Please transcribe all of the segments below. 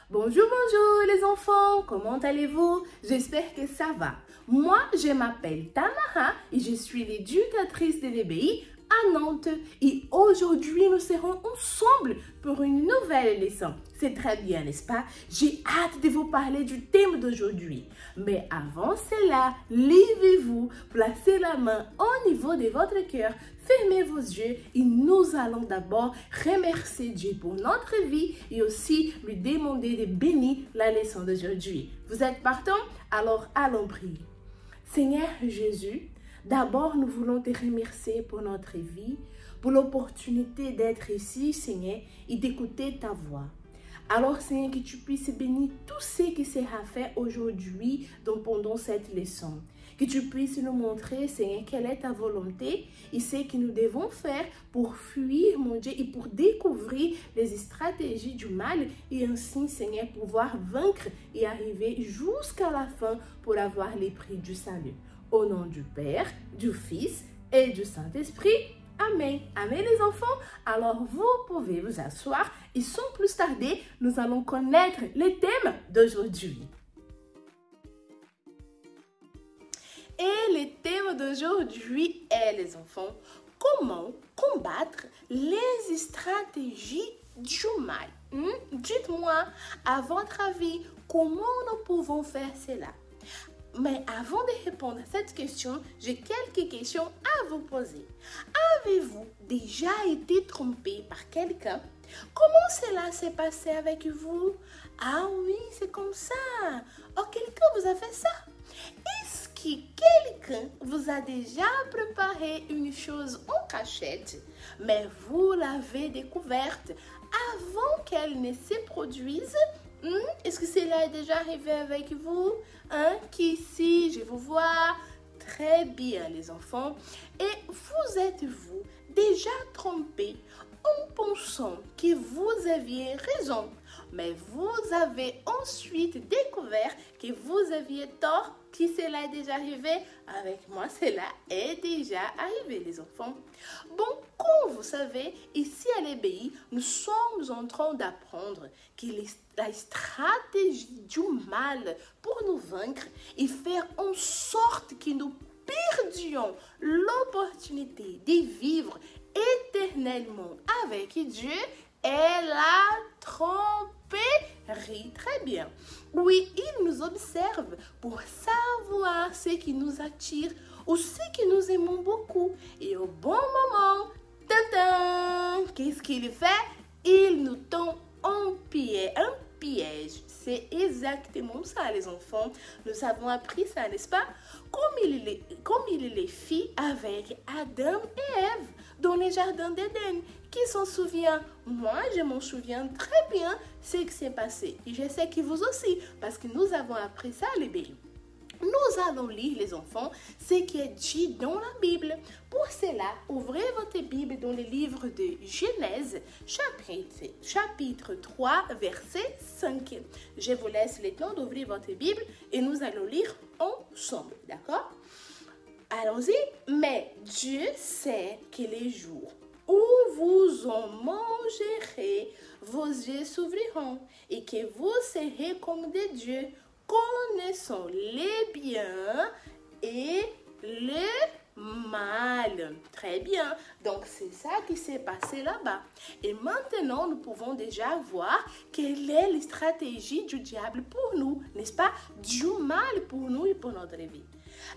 Bonjour, bonjour les enfants, comment allez-vous? J'espère que ça va. Moi, je m'appelle Tamara et je suis l'éducatrice de l'EBI à Nantes. Et aujourd'hui, nous serons ensemble pour une nouvelle leçon. C'est très bien, n'est-ce pas? J'ai hâte de vous parler du thème d'aujourd'hui. Mais avant cela, levez-vous, placez la main au niveau de votre cœur, fermez vos yeux et nous allons d'abord remercier Dieu pour notre vie et aussi lui demander de bénir la leçon d'aujourd'hui. Vous êtes partants? Alors allons prier. Seigneur Jésus, d'abord nous voulons te remercier pour notre vie, pour l'opportunité d'être ici, Seigneur, et d'écouter ta voix. Alors, Seigneur, que tu puisses bénir tout ce qui sera fait aujourd'hui pendant cette leçon. Que tu puisses nous montrer, Seigneur, quelle est ta volonté et ce que nous devons faire pour fuir, mon Dieu, et pour découvrir les stratégies du mal et ainsi, Seigneur, pouvoir vaincre et arriver jusqu'à la fin pour avoir les prix du salut. Au nom du Père, du Fils et du Saint-Esprit. Amen. Amen les enfants. Alors vous pouvez vous asseoir et sans plus tarder, nous allons connaître le thème d'aujourd'hui. Et le thème d'aujourd'hui est les enfants, comment combattre les stratégies du mal. Dites-moi, à votre avis, comment nous pouvons faire cela? Mais avant de répondre à cette question, j'ai quelques questions à vous poser. Avez-vous déjà été trompé par quelqu'un? Comment cela s'est passé avec vous? Ah oui, c'est comme ça. Oh, quelqu'un vous a fait ça? Est-ce que quelqu'un vous a déjà préparé une chose en cachette, mais vous l'avez découverte avant qu'elle ne se produise? Est-ce que cela est déjà arrivé avec vous? Qui ici, je vous vois. Très bien, les enfants. Et vous êtes-vous déjà trompé en pensant que vous aviez raison, mais vous avez ensuite découvert que vous aviez tort? Qui cela est déjà arrivé? Avec moi, cela est déjà arrivé, les enfants. Bon, comme vous savez, ici à l'EBI, nous sommes en train d'apprendre que la stratégie du mal pour nous vaincre et faire en sorte que nous perdions l'opportunité de vivre éternellement avec Dieu est la tromperie. Très bien. Oui, il nous observe pour savoir ce qui nous attire ou ce que nous aimons beaucoup. Et au bon moment, qu'est-ce qu'il fait? Il nous tend un piège. C'est exactement ça, les enfants. Nous avons appris ça, n'est-ce pas? Comme il les fit avec Adam et Ève dans le jardin d'Éden. Qui s'en souvient? Moi, je m'en souviens très bien ce qui s'est passé. Et je sais que vous aussi, parce que nous avons appris ça à l'EBI. Nous allons lire, les enfants, ce qui est dit dans la Bible. Pour cela, ouvrez votre Bible dans le livre de Genèse, chapitre 3, verset 5. Je vous laisse le temps d'ouvrir votre Bible et nous allons lire ensemble, d'accord? Allons-y. Mais Dieu sait que les jours où vous en mangerez, vos yeux s'ouvriront et que vous serez comme des dieux, connaissant les biens et le mal. Très bien. Donc, c'est ça qui s'est passé là-bas. Et maintenant, nous pouvons déjà voir quelle est la stratégie du diable pour nous, n'est-ce pas? Du mal pour nous et pour notre vie.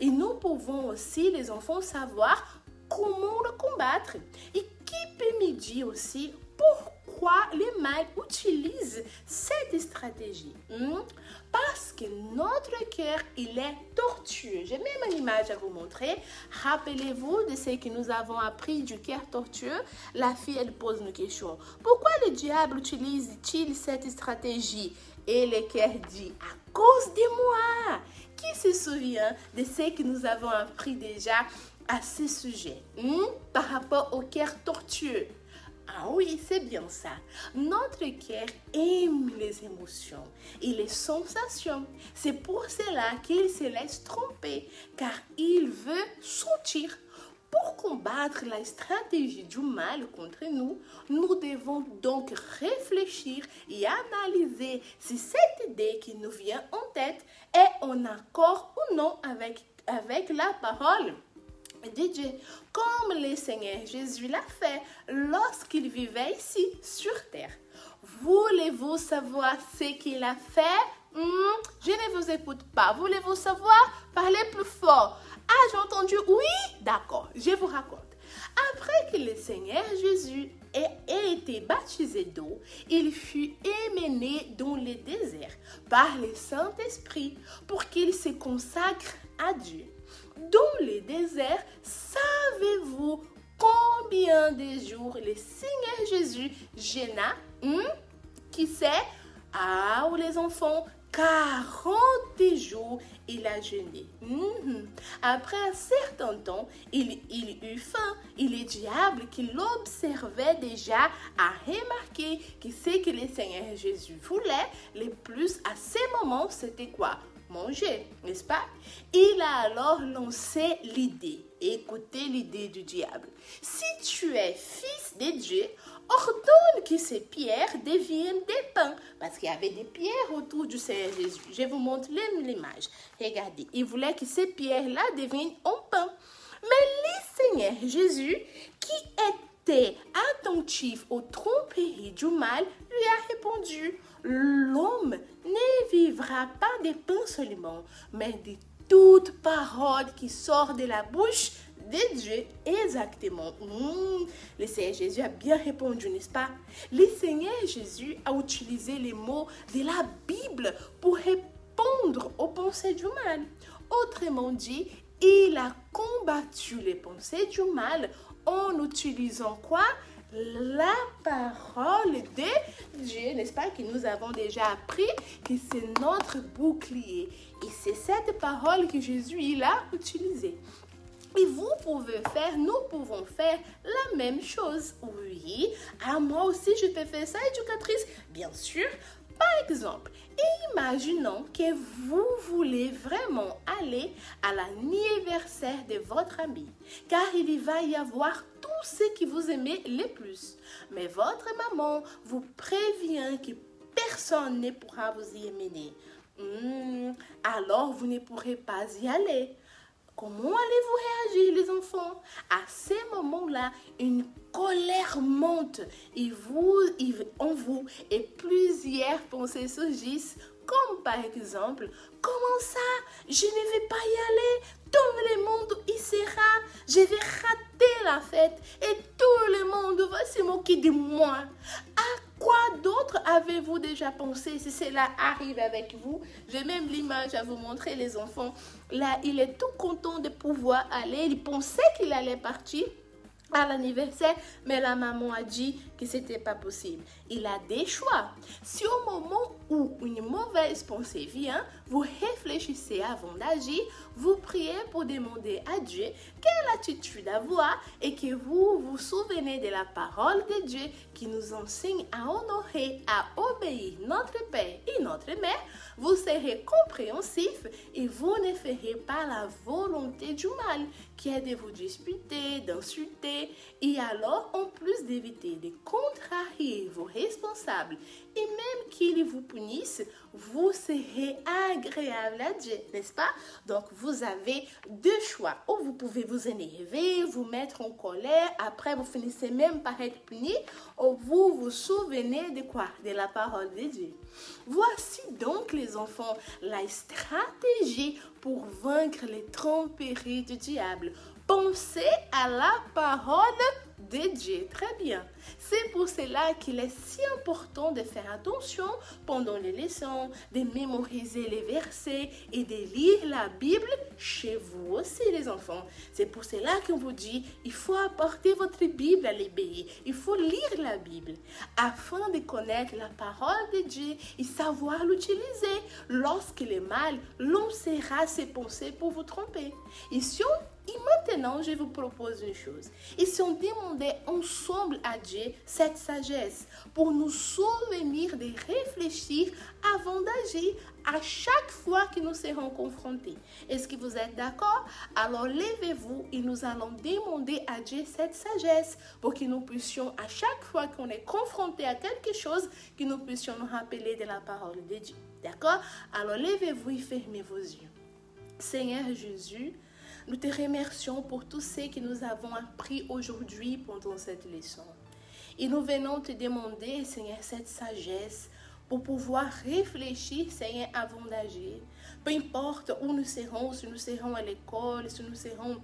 Et nous pouvons aussi, les enfants, savoir comment le combattre. Et qui peut me dire aussi pourquoi le mal utilise cette stratégie? Parce que notre cœur, il est tortueux. J'ai même une image à vous montrer. Rappelez-vous de ce que nous avons appris du cœur tortueux. La fille, elle pose une question. Pourquoi le diable utilise-t-il cette stratégie? Et le cœur dit, à cause de moi. Qui se souvient de ce que nous avons appris déjà à ce sujet, par rapport au cœur tortueux? Ah oui, c'est bien ça. Notre cœur aime les émotions et les sensations. C'est pour cela qu'il se laisse tromper, car il veut sentir. Pour combattre combattre la stratégie du mal contre nous, nous devons donc réfléchir et analyser si cette idée qui nous vient en tête est en accord ou non avec la parole de Dieu, comme le Seigneur Jésus l'a fait lorsqu'il vivait ici sur terre. Voulez-vous savoir ce qu'il a fait? Je ne vous écoute pas. Voulez-vous savoir? Parlez plus fort. Ah, j'ai entendu oui? D'accord, je vous raconte. Après que le Seigneur Jésus ait été baptisé d'eau, il fut emmené dans le désert par le Saint-Esprit pour qu'il se consacre à Dieu. Dans le désert, savez-vous combien de jours le Seigneur Jésus jeûna? Qui sait? Ah, les enfants, 40 jours il a jeûné. Après un certain temps, il eut faim. Et le diable qui l'observait déjà a remarqué que ce que le Seigneur Jésus voulait le plus à ce moment, c'était quoi? Manger, n'est-ce pas? Il a alors lancé l'idée. Écoutez l'idée du diable. Si tu es fils de Dieu, ordonne que ces pierres deviennent des pains. Parce qu'il y avait des pierres autour du Seigneur Jésus. Je vous montre l'image. Regardez, il voulait que ces pierres-là deviennent en pain. Mais le Seigneur Jésus, qui était attentif aux tromperies du mal, lui a répondu: l'homme ne vivra pas de pain seulement, mais de toute parole qui sort de la bouche de Dieu. Exactement. Le Seigneur Jésus a bien répondu, n'est-ce pas? Le Seigneur Jésus a utilisé les mots de la Bible pour répondre aux pensées du mal. Autrement dit, il a combattu les pensées du mal en utilisant quoi? La parole de Dieu, n'est-ce pas, que nous avons déjà appris que c'est notre bouclier. Et c'est cette parole que Jésus il a utilisée. Et nous pouvons faire la même chose. Oui, moi aussi je peux faire ça, éducatrice. Bien sûr. Par exemple, imaginons que vous voulez vraiment aller à l'anniversaire de votre ami, car il va y avoir tout ce que vous aimez le plus. Mais votre maman vous prévient que personne ne pourra vous y emmener. Alors vous ne pourrez pas y aller. Comment allez-vous réagir, les enfants? À ces moments-là, une colère monte en vous et plusieurs pensées surgissent, comme par exemple: comment ça? Je ne vais pas y aller. Tout le monde y sera. Je vais rater la fête et tout le monde va se moquer de moi. À quoi d'autre avez-vous déjà pensé si cela arrive avec vous? J'ai même l'image à vous montrer, les enfants. Là, il est tout content de pouvoir aller. Il pensait qu'il allait partir à l'anniversaire, mais la maman a dit que c'était pas possible. Il a des choix. Si au moment où une mauvaise pensée vient, vous réfléchissez avant d'agir, vous priez pour demander à Dieu quelle attitude avoir et que vous vous souvenez de la parole de Dieu qui nous enseigne à honorer, à obéir notre Père et notre Mère, vous serez compréhensif et vous ne ferez pas la volonté du mal qui est de vous disputer, d'insulter, et alors en plus d'éviter de contrarier vos responsables et même qu'ils vous punissent, vous serez agréable à Dieu, n'est-ce pas? Donc vous avez deux choix. Ou vous pouvez vous énerver, vous mettre en colère, après vous finissez même par être puni, ou vous vous souvenez de quoi? De la parole de Dieu. Voici donc, les enfants, la stratégie pour vaincre les tromperies du diable. Pensez à la parole de Dieu. Très bien. C'est pour cela qu'il est si important de faire attention pendant les leçons, de mémoriser les versets et de lire la Bible chez vous aussi, les enfants. C'est pour cela qu'on vous dit, il faut apporter votre Bible à l'ébéi. Il faut lire la Bible afin de connaître la parole de Dieu et savoir l'utiliser lorsque le mal lancera ses pensées pour vous tromper. Et si Et maintenant, je vous propose une chose. Et si on demandait ensemble à Dieu cette sagesse pour nous souvenir de réfléchir avant d'agir à chaque fois que nous serons confrontés. Est-ce que vous êtes d'accord? Alors levez-vous et nous allons demander à Dieu cette sagesse pour que nous puissions, à chaque fois qu'on est confronté à quelque chose, que nous puissions nous rappeler de la parole de Dieu. D'accord? Alors levez-vous et fermez vos yeux. Seigneur Jésus, nous te remercions pour tout ce que nous avons appris aujourd'hui pendant cette leçon. Et nous venons te demander, Seigneur, cette sagesse pour pouvoir réfléchir, Seigneur, avant d'agir. Peu importe où nous serons, si nous serons à l'école, si nous serons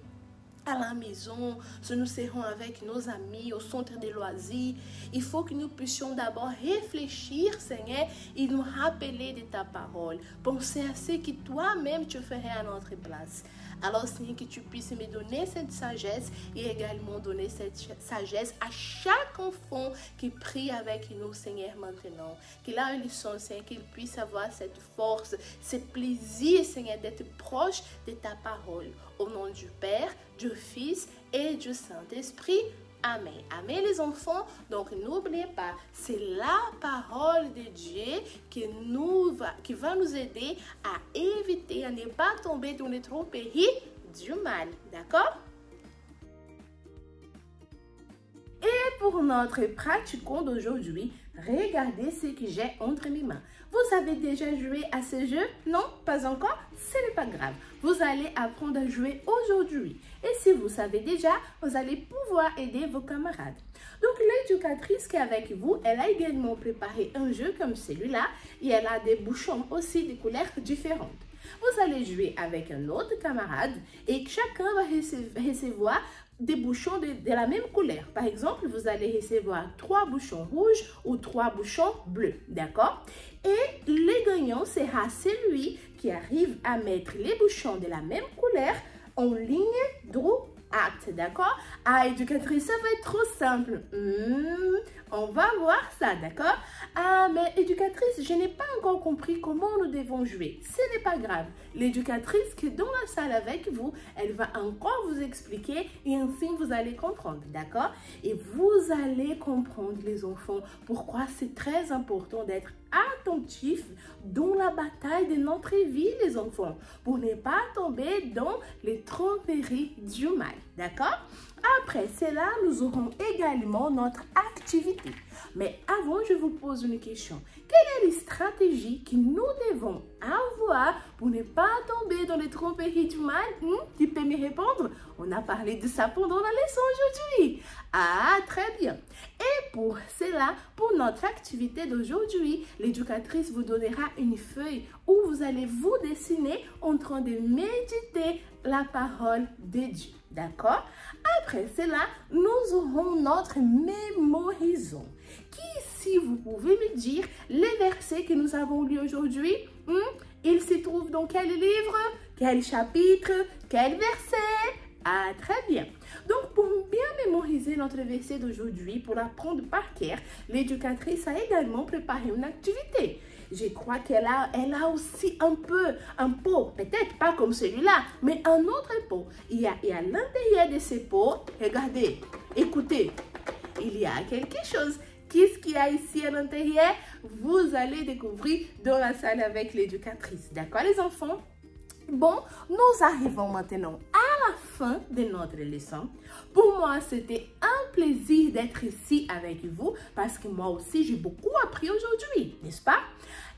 à la maison, si nous serons avec nos amis au centre de loisirs, il faut que nous puissions d'abord réfléchir, Seigneur, et nous rappeler de ta parole. Penser à ce que toi-même tu ferais à notre place. Alors, Seigneur, que tu puisses me donner cette sagesse et également donner cette sagesse à chaque enfant qui prie avec nous, Seigneur, maintenant. Que là où ils sont, Seigneur, qu'ils puissent avoir cette force, ce plaisir, Seigneur, d'être proche de ta parole. Au nom du Père, du Fils et du Saint-Esprit. Amen. Amen les enfants. Donc n'oubliez pas, c'est la parole de Dieu qui va nous aider à éviter, à ne pas tomber dans les tromperies du mal. D'accord? Et pour notre pratiquant d'aujourd'hui, regardez ce que j'ai entre mes mains. Vous avez déjà joué à ce jeu? Non? Pas encore? Ce n'est pas grave. Vous allez apprendre à jouer aujourd'hui. Et si vous savez déjà, vous allez pouvoir aider vos camarades. Donc l'éducatrice qui est avec vous, elle a également préparé un jeu comme celui-là. Et elle a des bouchons aussi de couleurs différentes. Vous allez jouer avec un autre camarade et chacun va recevoir des bouchons de la même couleur. Par exemple, vous allez recevoir 3 bouchons rouges ou 3 bouchons bleus. D'accord? Et le gagnant sera celui qui arrive à mettre les bouchons de la même couleur en ligne droite. D'accord? Ah, éducatrice, ça va être trop simple. On va voir ça, d'accord? Ah, mais éducatrice, je n'ai pas encore compris comment nous devons jouer. Ce n'est pas grave. L'éducatrice qui est dans la salle avec vous, elle va encore vous expliquer et enfin vous allez comprendre, d'accord? Et vous allez comprendre, les enfants, pourquoi c'est très important d'être attentif dans la bataille de notre vie, les enfants, pour ne pas tomber dans les tromperies du mal, d'accord? Après cela, nous aurons également notre activité. Mais avant, je vous pose une question. Quelle est la stratégie que nous devons avoir pour ne pas tomber dans les tromperies du mal? Tu peux me répondre? On a parlé de ça pendant la leçon aujourd'hui. Ah, très bien. Et pour cela, pour notre activité d'aujourd'hui, l'éducatrice vous donnera une feuille où vous allez vous dessiner en train de méditer la parole de Dieu. D'accord? Après cela, nous aurons notre mémorisation. Qui, si vous pouvez me dire, les versets que nous avons lus aujourd'hui, ils se trouvent dans quel livre, quel chapitre, quel verset? Ah, très bien. Donc, pour bien mémoriser notre verset d'aujourd'hui, pour l'apprendre par cœur, l'éducatrice a également préparé une activité. Je crois qu'elle a aussi un pot, peut-être pas comme celui-là, mais un autre pot. Et à l'intérieur de ce pot, regardez, écoutez, il y a quelque chose. Qu'est-ce qu'il y a ici à l'intérieur? Vous allez découvrir dans la salle avec l'éducatrice. D'accord, les enfants? Bon, nous arrivons maintenant à la fin de notre leçon. Pour moi, c'était un plaisir d'être ici avec vous parce que moi aussi, j'ai beaucoup appris aujourd'hui, n'est-ce pas?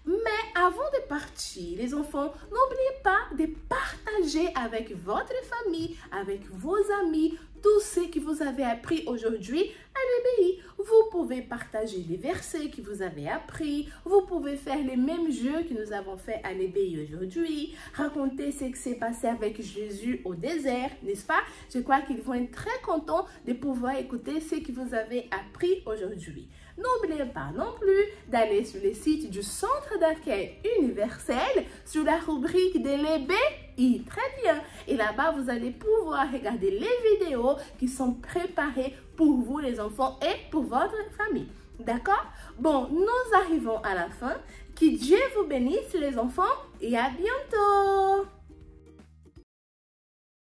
Mais avant de partir, les enfants, n'oubliez pas de partager avec votre famille, avec vos amis, tout ce que vous avez appris aujourd'hui à l'EBI. Vous pouvez partager les versets que vous avez appris. Vous pouvez faire les mêmes jeux que nous avons fait à l'EBI aujourd'hui. Raconter ce qui s'est passé avec Jésus au désert, n'est-ce pas? Je crois qu'ils vont être très contents de pouvoir écouter ce que vous avez appris aujourd'hui. N'oubliez pas non plus d'aller sur le site du Centre d'accueil universel sur la rubrique de l'EBI. Très bien. Et là-bas, vous allez pouvoir regarder les vidéos qui sont préparées pour vous, les enfants, et pour votre famille. D'accord? Bon, nous arrivons à la fin. Que Dieu vous bénisse, les enfants, et à bientôt.